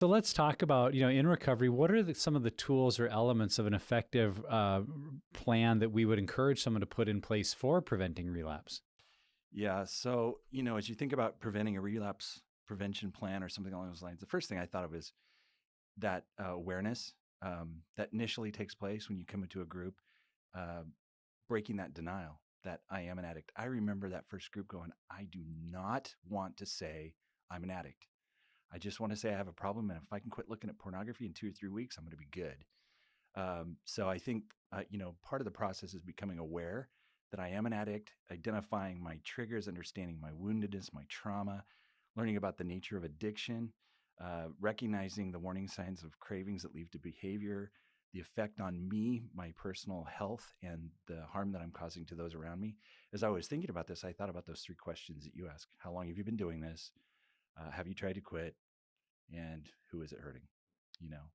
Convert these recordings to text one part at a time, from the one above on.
So let's talk about, in recovery, what are some of the tools or elements of an effective plan that we would encourage someone to put in place for preventing relapse? Yeah. So, as you think about preventing a relapse prevention plan or something along those lines, the first thing I thought of is that awareness that initially takes place when you come into a group, uh, breaking that denial that I am an addict. I remember that first group going, I do not want to say I'm an addict. I just want to say I have a problem. And if I can quit looking at pornography in 2 or 3 weeks, I'm going to be good. So I think, part of the process is becoming aware that I am an addict, identifying my triggers, understanding my woundedness, my trauma, learning about the nature of addiction, recognizing the warning signs of cravings that lead to behavior, the effect on me, my personal health, and the harm that I'm causing to those around me. As I was thinking about this, I thought about those 3 questions that you asked. How long have you been doing this? Have you tried to quit? And who is it hurting? You know,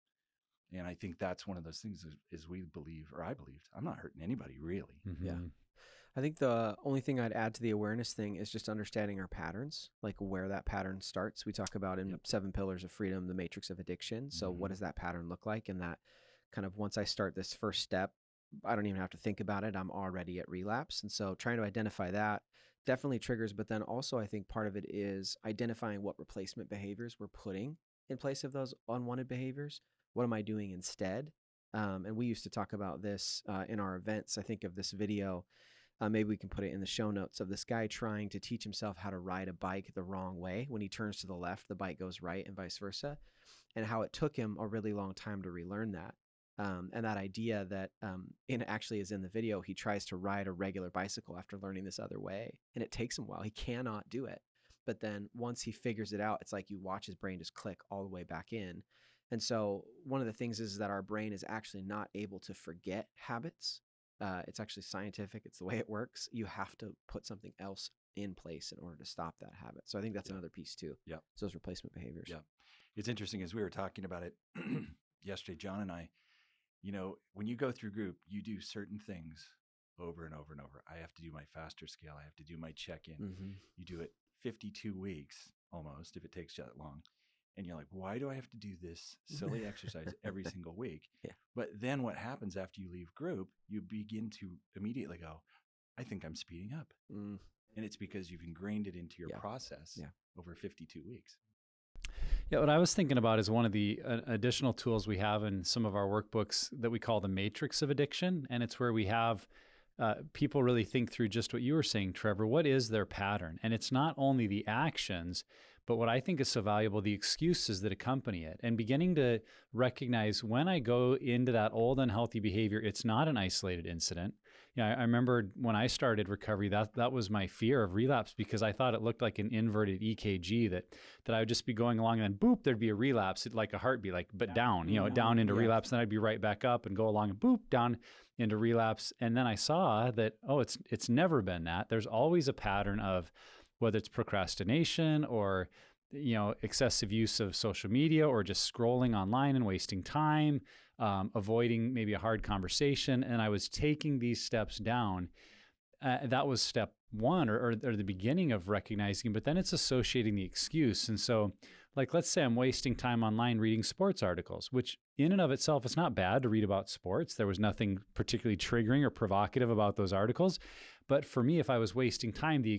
and I think that's one of those things is we believe, or I believed, I'm not hurting anybody really. Yeah. I think the only thing I'd add to the awareness thing is just understanding our patterns, like where that pattern starts. We talk about in 7 Pillars of Freedom, the matrix of addiction. So what does that pattern look like? And that kind of, once I start this first step, I don't even have to think about it. I'm already at relapse. And so trying to identify that definitely triggers. But then also I think part of it is identifying what replacement behaviors we're putting in place of those unwanted behaviors. What am I doing instead? And we used to talk about this in our events. I think of this video. Maybe we can put it in the show notes of this guy trying to teach himself how to ride a bike the wrong way. When he turns to the left, the bike goes right and vice versa. And how it took him a really long time to relearn that. And that idea that it actually is in the video. He tries to ride a regular bicycle after learning this other way. And it takes him a while. He cannot do it. But then once he figures it out, it's like you watch his brain just click all the way back in. And so one of the things is that our brain is actually not able to forget habits. It's actually scientific. It's the way it works. You have to put something else in place in order to stop that habit. So I think that's another piece too. Yeah. So those replacement behaviors. Yeah. It's interesting, as we were talking about it yesterday, John and I, when you go through group, you do certain things over and over and over. I have to do my faster scale. I have to do my check-in. You do it 52 weeks almost, if it takes you that long. And you're like, why do I have to do this silly exercise every single week? Yeah. But then what happens after you leave group, you begin to immediately go, I think I'm speeding up. And it's because you've ingrained it into your process over 52 weeks. Yeah, what I was thinking about is one of the additional tools we have in some of our workbooks that we call the matrix of addiction. And it's where we have people really think through just what you were saying, Trevor. What is their pattern? And it's not only the actions, but what I think is so valuable, the excuses that accompany it, and beginning to recognize when I go into that old unhealthy behavior, it's not an isolated incident. I remember when I started recovery, that was my fear of relapse, because I thought it looked like an inverted EKG, that I would just be going along and then boop, there'd be a relapse, like a heartbeat, but down, down into relapse. Then I'd be right back up and go along and boop, down into relapse. And then I saw that, it's never been that. There's always a pattern of, whether it's procrastination or, excessive use of social media, or just scrolling online and wasting time, avoiding maybe a hard conversation. And I was taking these steps down. That was step 1 or the beginning of recognizing, but then it's associating the excuse. And so, let's say I'm wasting time online reading sports articles, which in and of itself, it's not bad to read about sports. There was nothing particularly triggering or provocative about those articles. But for me, if I was wasting time, the